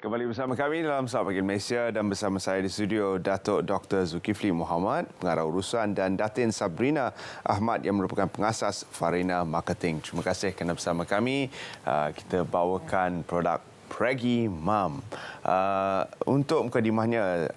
Kembali bersama kami dalam Selamat Pagi Malaysia dan bersama saya di studio Datuk Dr. Zulkifli Muhammad, pengarah urusan, dan Datin Sabrina Ahmad yang merupakan pengasas Farina Marketing. Terima kasih kerana bersama kami. Kita bawakan produk Pregi Mum. Untuk mukadimahnya,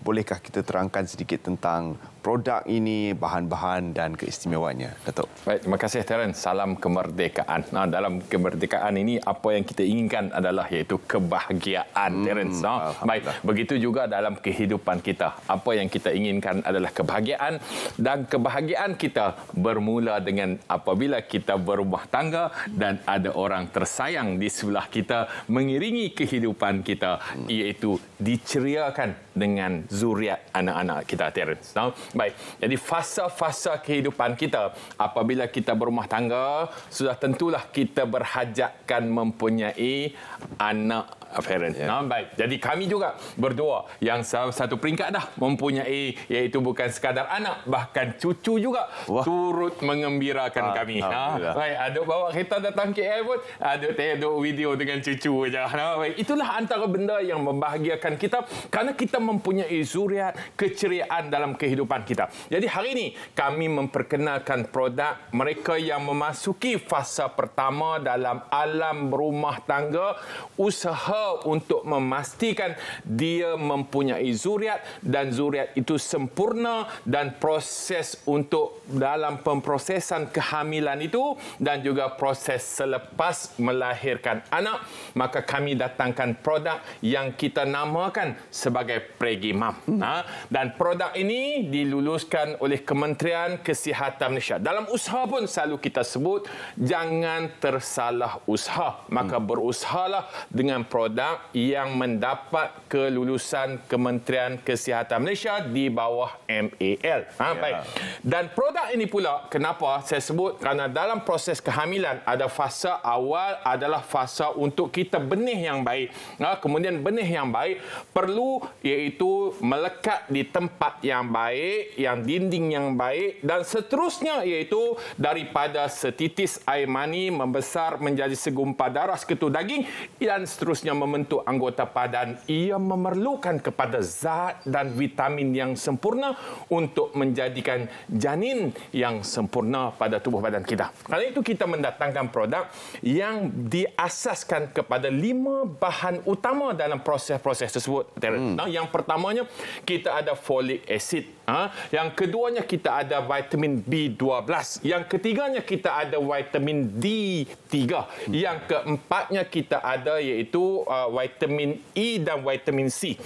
bolehkah kita terangkan sedikit tentang produk ini, bahan-bahan dan keistimewaannya, Datuk? Baik, terima kasih Terence. Salam kemerdekaan. Dalam kemerdekaan ini, apa yang kita inginkan adalah iaitu kebahagiaan, Terence. Baik, begitu juga dalam kehidupan kita. Apa yang kita inginkan adalah kebahagiaan, dan kebahagiaan kita bermula dengan apabila kita berumah tangga dan ada orang tersayang di sebelah kita mengiringi kehidupan kita, iaitu diceriakan dengan zuriat anak-anak kita, Terence. Baik, jadi fasa-fasa kehidupan kita apabila kita berumah tangga, sudah tentulah kita berhajatkan mempunyai anak, parent. Baik, jadi kami juga berdua yang satu peringkat dah mempunyai, iaitu bukan sekadar anak, bahkan cucu juga. Turut mengembirakan kami. Baik, ada bawa kereta datang KL pun, ada tengok video dengan cucu saja. Baik, itulah antara benda yang membahagiakan kita kerana kita mempunyai zuriat keceriaan dalam kehidupan kita. Jadi hari ini kami memperkenalkan produk mereka yang memasuki fasa pertama dalam alam berumah tangga, usaha untuk memastikan dia mempunyai zuriat dan zuriat itu sempurna, dan proses untuk dalam pemprosesan kehamilan itu dan juga proses selepas melahirkan anak, maka kami datangkan produk yang kita namakan sebagai Pregi Mum. Dan produk ini diluluskan oleh Kementerian Kesihatan Malaysia. Dalam usaha pun selalu kita sebut jangan tersalah usaha, maka berusahalah dengan produk yang mendapat kelulusan Kementerian Kesihatan Malaysia di bawah MAL. Baik. Dan produk ini pula, kenapa saya sebut? Kerana dalam proses kehamilan ada fasa awal adalah fasa untuk kita benih yang baik. Kemudian benih yang baik perlu iaitu melekat di tempat yang baik, yang dinding yang baik, dan seterusnya iaitu daripada setitis air mani membesar menjadi segumpal darah seketul daging dan seterusnya membentuk anggota badan. Ia memerlukan kepada zat dan vitamin yang sempurna untuk menjadikan janin yang sempurna pada tubuh badan kita. Kerana itu kita mendatangkan produk yang diasaskan kepada 5 bahan utama dalam proses-proses tersebut. Yang pertamanya kita ada folic acid. Yang keduanya kita ada vitamin B12. Yang ketiganya kita ada vitamin D3. Yang keempatnya kita ada iaitu vitamin E dan vitamin C.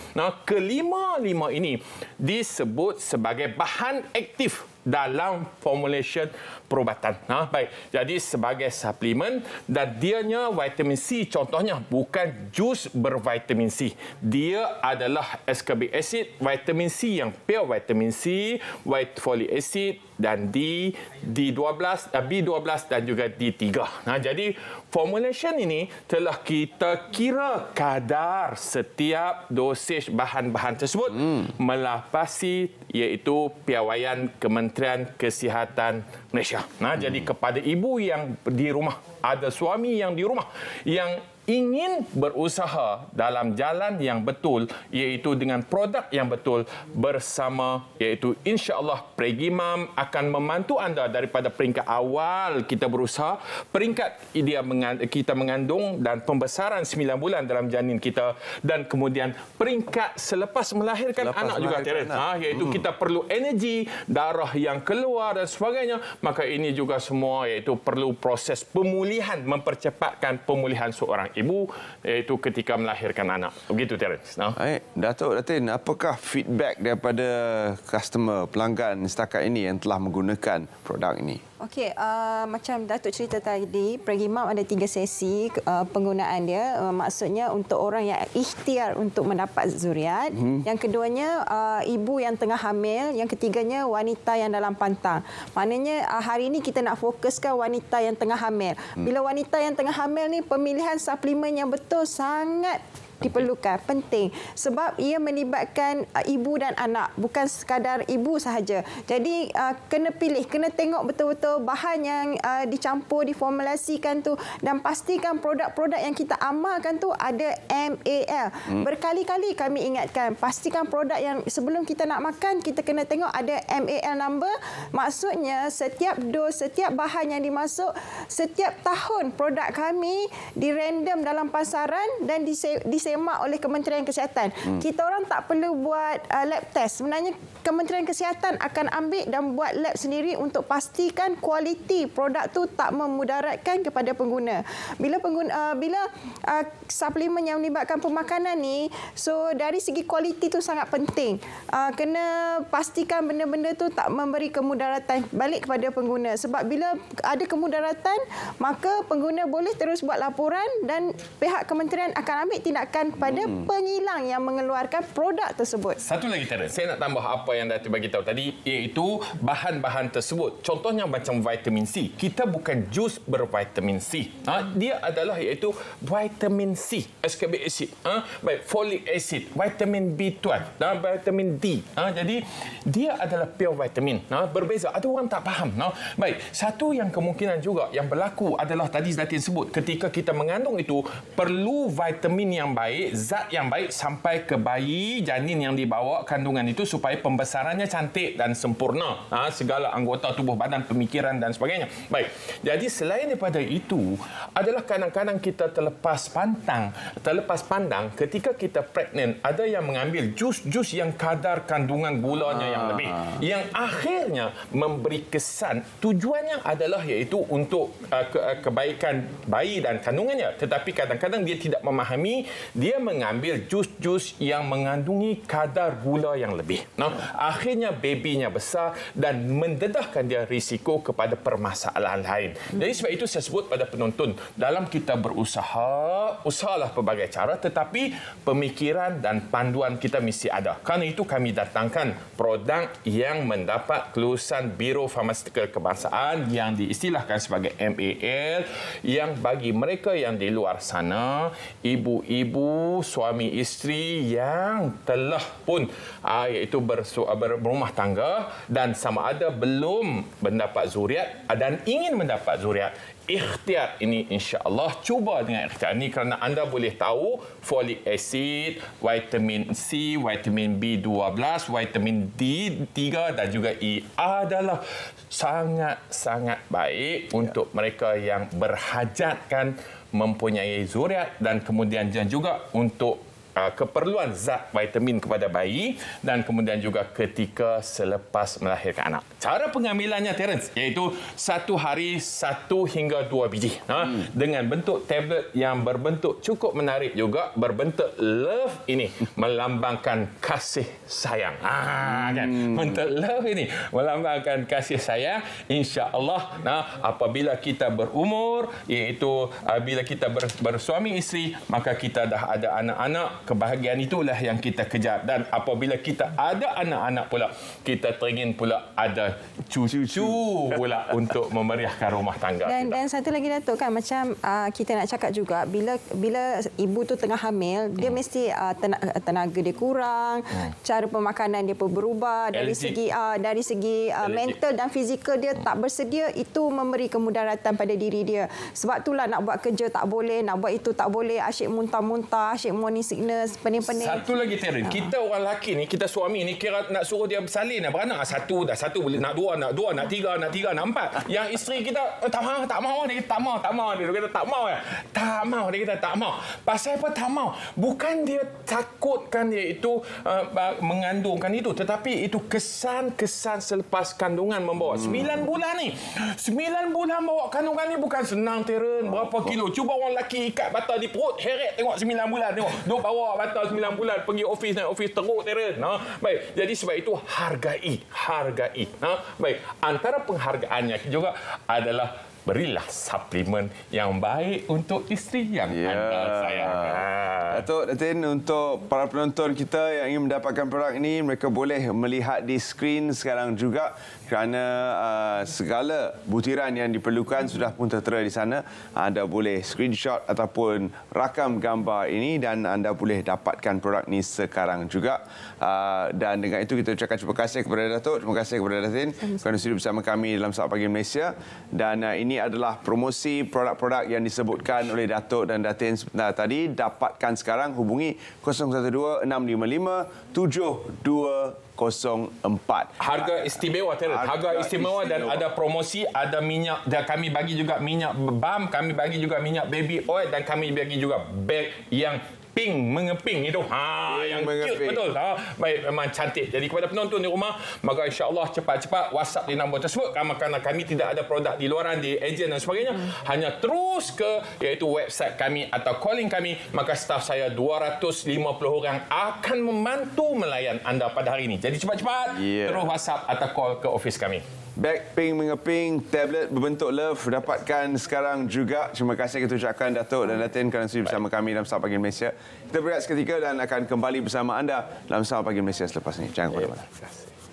Kelima-lima ini disebut sebagai bahan aktif dalam formulation perubatan. Baik, jadi sebagai suplemen, dan dianya vitamin C contohnya bukan jus bervitamin C. Dia adalah ascorbic acid, vitamin C yang pure vitamin C, folic acid dan B12 dan juga D3. Jadi formulation ini telah kita kira kadar setiap dosej bahan-bahan tersebut melapasi iaitu piawaian Kementerian Kesihatan Malaysia. Jadi kepada ibu yang di rumah, ada suami yang di rumah yang ingin berusaha dalam jalan yang betul, iaitu dengan produk yang betul bersama, iaitu insya-Allah Pregi Mum akan membantu anda daripada peringkat awal kita berusaha, peringkat kita mengandung dan pembesaran 9 bulan dalam janin kita, dan kemudian peringkat selepas melahirkan anak juga, iaitu kita perlu energi, darah yang keluar dan sebagainya. Maka ini juga semua iaitu perlu proses pemulihan, mempercepatkan pemulihan seorang ibu iaitu ketika melahirkan anak. Begitu, Terence. Baik, Datuk Datin, apakah feedback daripada customer, pelanggan setakat ini yang telah menggunakan produk ini? Okey, macam Datuk cerita tadi, Pregi Mum ada 3 sesi penggunaan dia. Maksudnya untuk orang yang ikhtiar untuk mendapat zuriat. Yang keduanya, ibu yang tengah hamil. Yang ketiganya, wanita yang dalam pantang. Maknanya hari ini kita nak fokuskan wanita yang tengah hamil. Bila wanita yang tengah hamil ni, pemilihan suplemen yang betul sangat diperlukan, penting. Sebab ia melibatkan ibu dan anak, bukan sekadar ibu sahaja. Jadi kena pilih, kena tengok betul-betul bahan yang dicampur, diformulasikan tu, dan pastikan produk-produk yang kita amalkan tu ada MAL. Berkali-kali kami ingatkan, pastikan produk yang sebelum kita nak makan, kita kena tengok ada MAL number. Maksudnya setiap dos, setiap bahan yang dimasuk, setiap tahun produk kami dirandom dalam pasaran dan disemak oleh Kementerian Kesihatan. Kita orang tak perlu buat lab test. Sebenarnya Kementerian Kesihatan akan ambil dan buat lab sendiri untuk pastikan kualiti produk tu tak memudaratkan kepada pengguna. Bila suplemen yang melibatkan pemakanan ni, so dari segi kualiti tu sangat penting. Kena pastikan benda-benda tu tak memberi kemudaratan balik kepada pengguna. Sebab bila ada kemudaratan, maka pengguna boleh terus buat laporan dan pihak kementerian akan ambil tindakan kepada pengilang yang mengeluarkan produk tersebut. Satu lagi, Terence, saya nak tambah apa yang Datuk bagi tahu tadi, iaitu bahan-bahan tersebut. Contohnya macam vitamin C. Kita bukan jus bervitamin C. Dia adalah iaitu vitamin C, ascorbic acid, baik folic acid, vitamin B12 dan vitamin D. Jadi dia adalah pure vitamin. Berbeza. Ada orang tak faham. Baik, satu yang kemungkinan juga yang berlaku adalah tadi Datin sebut, ketika kita mengandung itu perlu vitamin yang baik, zat yang baik sampai ke bayi, janin yang dibawa kandungan itu supaya pembesarannya cantik dan sempurna. Segala anggota tubuh badan, pemikiran dan sebagainya. Baik. Jadi selain daripada itu adalah kadang-kadang kita terlepas pandang ketika kita pregnant, ada yang mengambil jus-jus yang kadar kandungan gulanya yang lebih, yang akhirnya memberi kesan tujuannya adalah iaitu untuk kebaikan bayi dan kandungannya, tetapi kadang-kadang dia tidak memahami, dia mengambil jus-jus yang mengandungi kadar gula yang lebih. Akhirnya babynya besar dan mendedahkan dia risiko kepada permasalahan lain. Jadi sebab itu saya sebut pada penonton, dalam kita usahalah pelbagai cara, tetapi pemikiran dan panduan kita mesti ada. Kerana itu kami datangkan produk yang mendapat kelulusan Biro Farmaseutical Kebangsaan yang diistilahkan sebagai MAL, yang bagi mereka yang di luar sana, ibu-ibu, suami isteri yang telah pun iaitu berumah tangga dan sama ada belum mendapat zuriat dan ingin mendapat zuriat, ikhtiar ini insya-Allah cuba dengan ikhtiar ini kerana anda boleh tahu folic acid, vitamin C, vitamin B12, vitamin D3 dan juga E adalah sangat-sangat baik untuk mereka yang berhajatkan mempunyai zuriat dan kemudian juga untuk keperluan zat vitamin kepada bayi dan kemudian juga ketika selepas melahirkan anak. Cara pengambilannya, Terence, iaitu 1 hari 1 hingga 2 biji. Dengan bentuk tablet yang berbentuk cukup menarik juga, berbentuk love ini melambangkan kasih sayang. Kan? Bentuk love ini melambangkan kasih sayang. Insya-Allah, apabila kita berumur, iaitu bila kita bersuami isteri, maka kita dah ada anak-anak. Kebahagiaan itulah yang kita kejar. Dan apabila kita ada anak-anak pula, kita teringin pula ada cucu pula untuk memeriahkan rumah tangga. Dan satu lagi, Datuk, kan macam kita nak cakap juga, bila ibu tu tengah hamil, dia mesti tenaga dia kurang, cara pemakanan dia pun berubah, dari segi mental dan fizikal dia tak bersedia, itu memberi kemudaratan pada diri dia. Sebab itulah nak buat kerja tak boleh, nak buat itu tak boleh, asyik muntah-muntah, asyik morning sickness, pening-pening. Satu lagi, Terence, kita orang lelaki ni, kita suami ni kira nak suruh dia bersalin beranak, satu boleh, nak dua, nak tiga, nak empat. Yang isteri kita tak mau, dia kata tak mau, dia kata tak mau, dia kata tak mau. Pasal apa tak mau? Bukan dia takutkan dia itu mengandungkan itu, tetapi itu kesan-kesan selepas kandungan membawa 9 bulan ni. 9 bulan bawa kandungan ni bukan senang, Terence. Berapa kilo? Cuba orang lelaki ikat batal di perut, heret tengok 9 bulan, tengok duk bawa batal 9 bulan pergi office, naik office teruk, Terence. Baik, jadi sebab itu hargai. Baik, antara penghargaannya juga adalah berilah suplemen yang baik untuk isteri yang anda sayang. Datuk Datin, untuk para penonton kita yang ingin mendapatkan produk ini, mereka boleh melihat di skrin sekarang juga kerana segala butiran yang diperlukan sudah pun tertera di sana. Anda boleh screenshot ataupun rakam gambar ini dan anda boleh dapatkan produk ini sekarang juga. Dan dengan itu kita ucapkan terima kasih kepada Datuk, terima kasih kepada Datin kerana sudi bersama kami dalam Saat Pagi Malaysia. Dan ini adalah promosi produk-produk yang disebutkan oleh Datuk dan Datin sebentar tadi. Dapatkan sekarang, hubungi 012-655-7204. Harga istimewa, harga istimewa dan ada promosi, ada minyak, dan kami bagi juga minyak balm, kami bagi juga minyak baby oil dan kami bagi juga beg yang pink mengeping itu. Yang cute betul. Baik, memang cantik. Jadi kepada penonton di rumah, maka insya-Allah cepat-cepat WhatsApp di nombor tersebut kerana kami tidak ada produk di luaran, di ejen dan sebagainya. Hanya terus ke iaitu website kami atau calling kami, maka staf saya 250 orang akan membantu melayan anda pada hari ini. Jadi cepat-cepat terus WhatsApp atau call ke office kami. Beg pink mengeping, tablet berbentuk love dapatkan sekarang juga. Terima kasih kita ucapkan Datuk dan Datin kerana sudi bersama kami dalam Saat Pagi Malaysia. Kita berehat seketika dan akan kembali bersama anda dalam Saat Pagi Malaysia selepas ini. Jangan ke mana-mana.